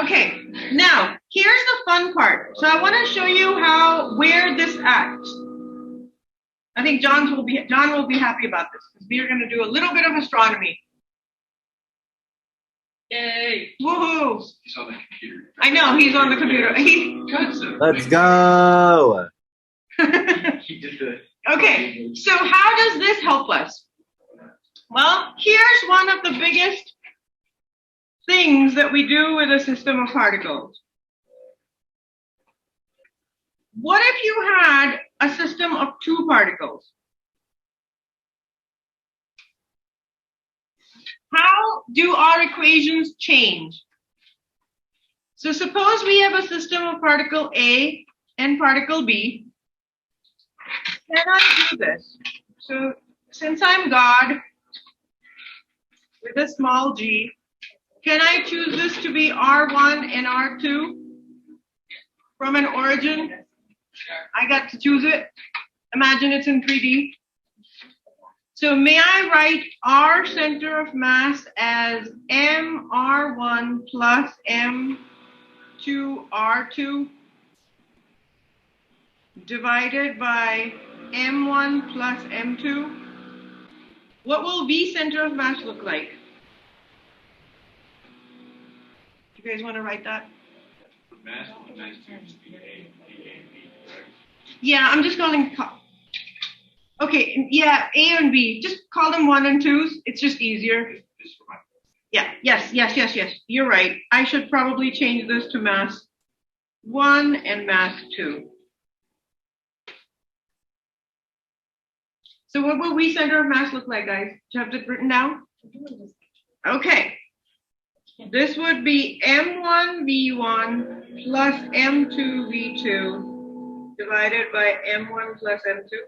Okay, now here's the fun part. So I want to show you where this acts. I think John will be happy about this because we're going to do a little bit of astronomy. Yay! Woohoo! He's on the computer. I know he's on the computer. Let's go. He did the. Okay, so how does this help us? Well, here's one of the biggest things that we do with a system of particles. What if you had a system of two particles? How do our equations change? So suppose we have a system of particle A and particle B. Can I do this? So since I'm God with a small g, can I choose this to be R1 and R2 from an origin? I got to choose it. Imagine it's in 3D. So may I write R center of mass as MR1 plus M2R2 divided by M1 plus M2? What will V center of mass look like? You guys want to write that? Mass tubes be A, B, correct? Yeah, I'm just calling. Okay, yeah, A and B. Just call them 1 and 2s. It's just easier. Yeah, yes. You're right. I should probably change this to mass 1 and mass 2. So what will V center of mass look like, guys? Do you have it written down? Okay. This would be M1V1 plus M2V2 divided by M1 plus M2.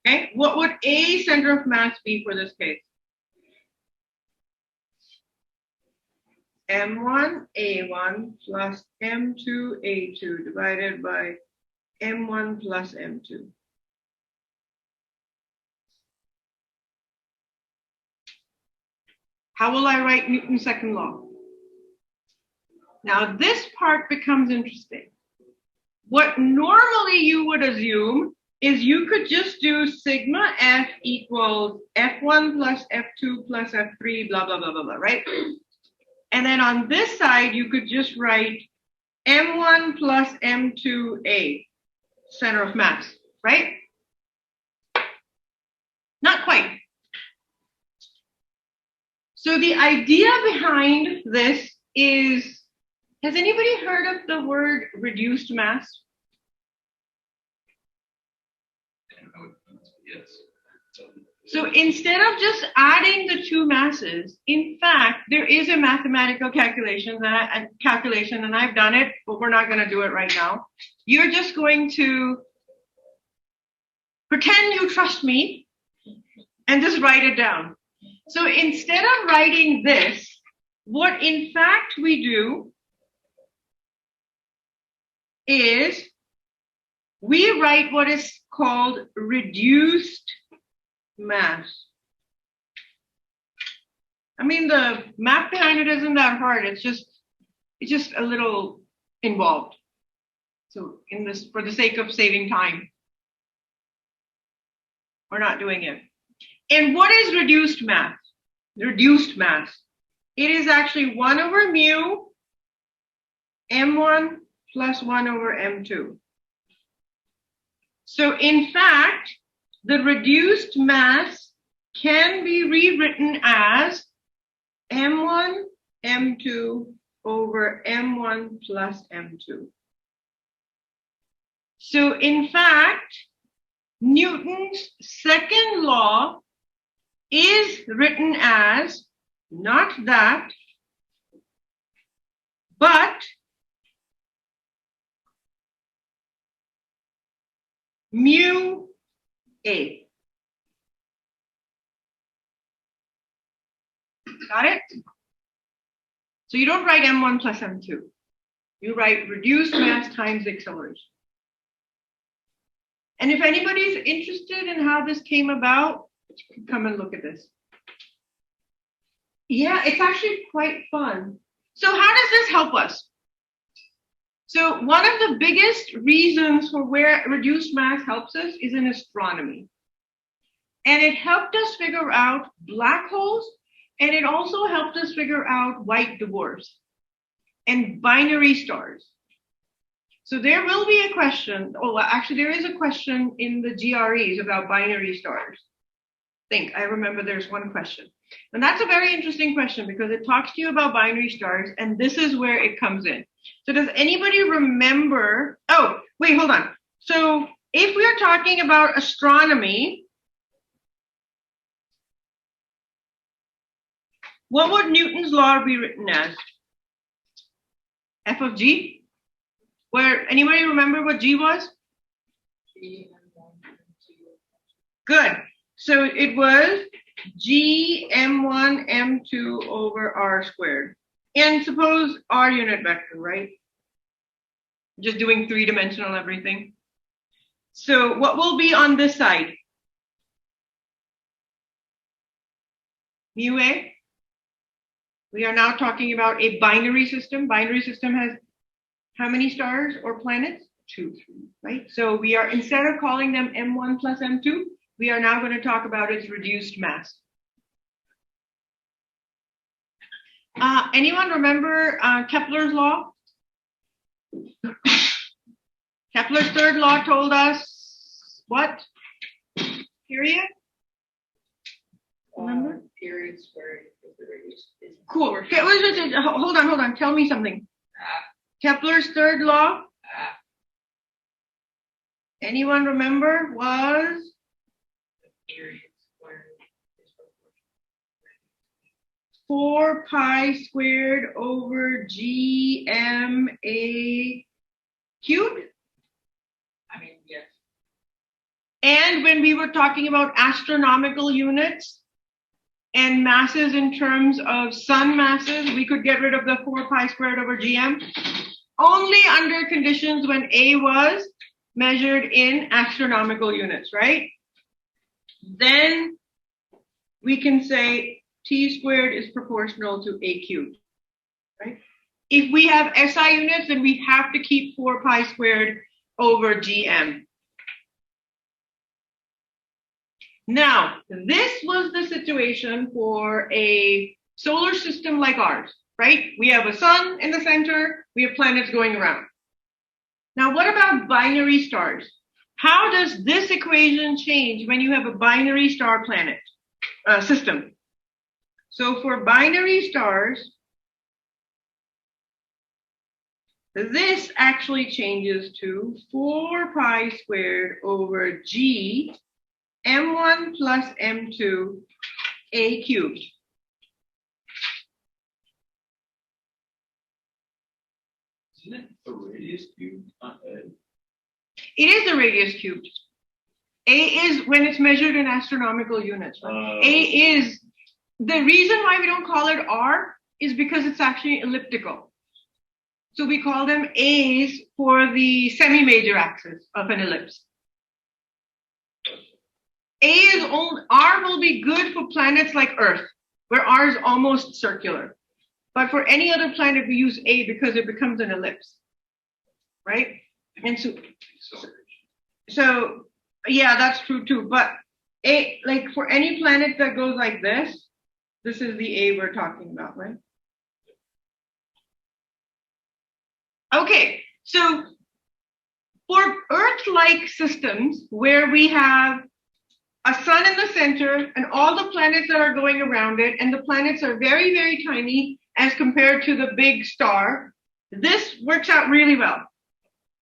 Okay, what would A center of mass be for this case? M1A1 plus M2A2 divided by M1 plus M2. How will I write Newton's second law? Now this part becomes interesting. What normally you would assume is you could just do sigma F equals F1 plus F2 plus F3, blah, blah, blah, blah, blah, right? And then on this side, you could just write M1 plus M2A, center of mass, right? Not quite. So the idea behind this is, has anybody heard of the word reduced mass? Yes. So instead of just adding the two masses, in fact, there is a mathematical calculation, and I've done it, but we're not going to do it right now. You're just going to pretend you trust me and just write it down. So instead of writing this, what in fact we do is we write what is called reduced mass. I mean, the math behind it isn't that hard. It's just a little involved. So for the sake of saving time, we're not doing it. And what is reduced mass? Reduced mass. It is actually 1 over mu M1 plus 1 over M2. So in fact, the reduced mass can be rewritten as M1, M2 over M1 plus M2. So in fact, Newton's second law is written as not that, but mu A. Got it? So you don't write M1 plus M2. You write reduced mass times acceleration. And if anybody's interested in how this came about, come and look at this. Yeah, it's actually quite fun. So how does this help us? So one of the biggest reasons for where reduced mass helps us is in astronomy. And it helped us figure out black holes, and it also helped us figure out white dwarfs and binary stars. So there will be a question, actually there is a question in the GREs about binary stars. I remember there's one question. And that's a very interesting question because it talks to you about binary stars, and this is where it comes in. So does anybody remember? Oh, wait, hold on. So if we're talking about astronomy, what would Newton's law be written as? F of G? Where anybody remember what G was? Good. So it was G M1 M2 over R squared. And suppose R unit vector, right? Just doing three-dimensional everything. So what will be on this side? Mu A. We are now talking about a binary system. Binary system has how many stars or planets? 2, 3, right? So we are, instead of calling them M1 plus M2, we are now going to talk about its reduced mass. Anyone remember Kepler's law? Kepler's third law told us what? Period? Remember? Period squared is the radius. Cool. Okay, hold on. Tell me something. Kepler's third law? Anyone remember? Was? Period squared is 4 pi squared over GMA cubed? I mean, yes. And when we were talking about astronomical units and masses in terms of sun masses, we could get rid of the 4 pi squared over GM only under conditions when A was measured in astronomical units, right? Then we can say T squared is proportional to A cubed, right? If we have SI units, then we have to keep 4 pi squared over GM. Now, this was the situation for a solar system like ours, right? We have a sun in the center, we have planets going around. Now, what about binary stars? How does this equation change when you have a binary star planet system? So for binary stars, this actually changes to 4 pi squared over G M1 plus M2 A cubed. Isn't it the radius cubed, not A? It is the radius cubed. A is when it's measured in astronomical units. Right? A is, the reason why we don't call it R is because it's actually elliptical. So we call them A's for the semi-major axis of an ellipse. R will be good for planets like Earth, where R is almost circular. But for any other planet, we use A because it becomes an ellipse, right? And so yeah, that's true too. But A, like for any planet that goes like this is the A we're talking about, right? Okay, so for Earth-like systems where we have a sun in the center and all the planets that are going around it, and the planets are very, very tiny as compared to the big star, this works out really well.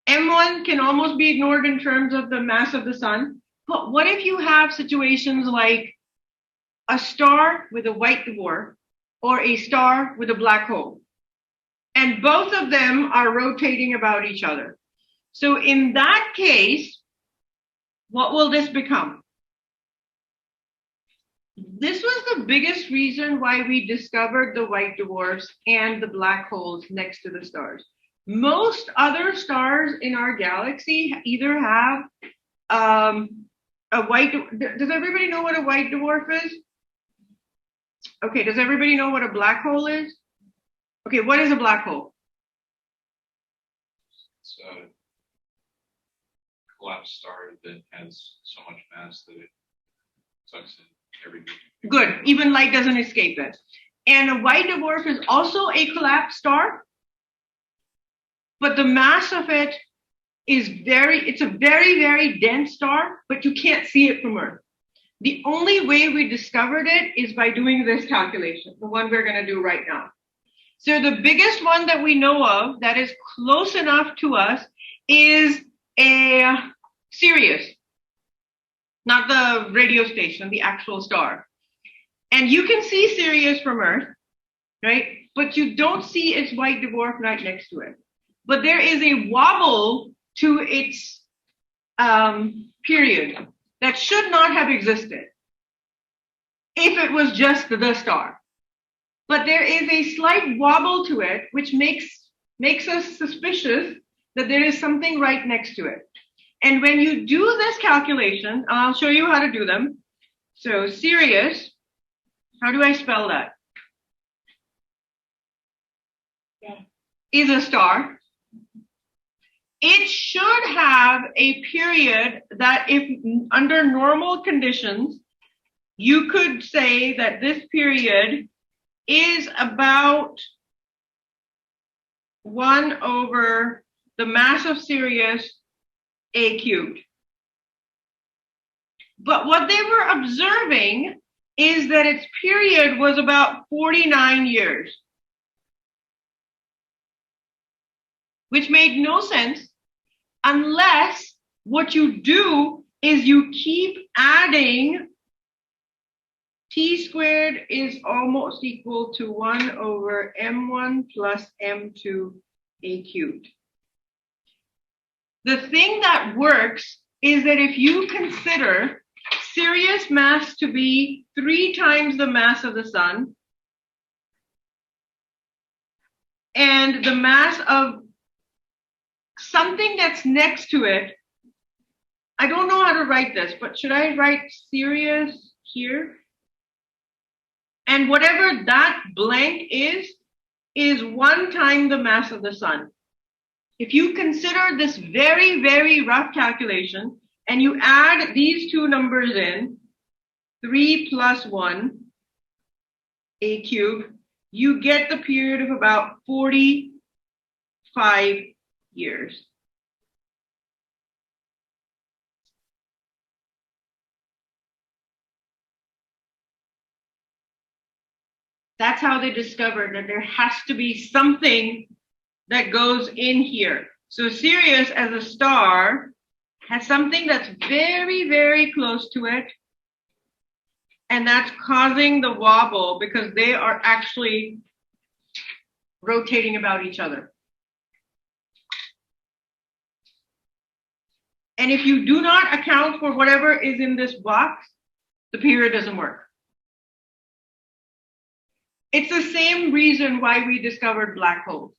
M1 can almost be ignored in terms of the mass of the sun. But what if you have situations like a star with a white dwarf or a star with a black hole? And both of them are rotating about each other. So in that case, what will this become? This was the biggest reason why we discovered the white dwarfs and the black holes next to the stars. Most other stars in our galaxy either have a white, does everybody know what a white dwarf is? Okay, does everybody know what a black hole is? Okay, what is a black hole? It's a collapsed star that has so much mass that it sucks in everything. Good, even light doesn't escape it. And a white dwarf is also a collapsed star, but the mass of it is it's a very, very dense star, but you can't see it from Earth. The only way we discovered it is by doing this calculation, the one we're going to do right now. So the biggest one that we know of that is close enough to us is a Sirius, not the radio station, the actual star. And you can see Sirius from Earth, right? But you don't see its white dwarf right next to it. But there is a wobble to its period that should not have existed if it was just the star. But there is a slight wobble to it, which makes us suspicious that there is something right next to it. And when you do this calculation, I'll show you how to do them. So Sirius, how do I spell that? Yeah. Is a star. It should have a period that if under normal conditions, you could say that this period is about 1 over the mass of Sirius A cubed. But what they were observing is that its period was about 49 years, which made no sense unless what you do is you keep adding. T squared is almost equal to 1 over m1 plus m2 a cubed. The thing that works is that if you consider Sirius mass to be 3 times the mass of the sun, and the mass of something that's next to it, I don't know how to write this, but should I write Sirius here? And whatever that blank is 1 time the mass of the sun. If you consider this very, very rough calculation, and you add these two numbers in, 3 plus 1, a cubed, you get the period of about 45 years. That's how they discovered that there has to be something that goes in here. So Sirius as a star has something that's very, very close to it. And that's causing the wobble because they are actually rotating about each other. And if you do not account for whatever is in this box, the period doesn't work. It's the same reason why we discovered black holes.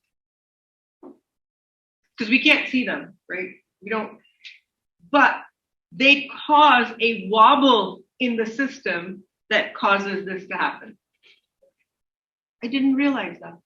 Because we can't see them, right? We don't. But they cause a wobble in the system that causes this to happen. I didn't realize that.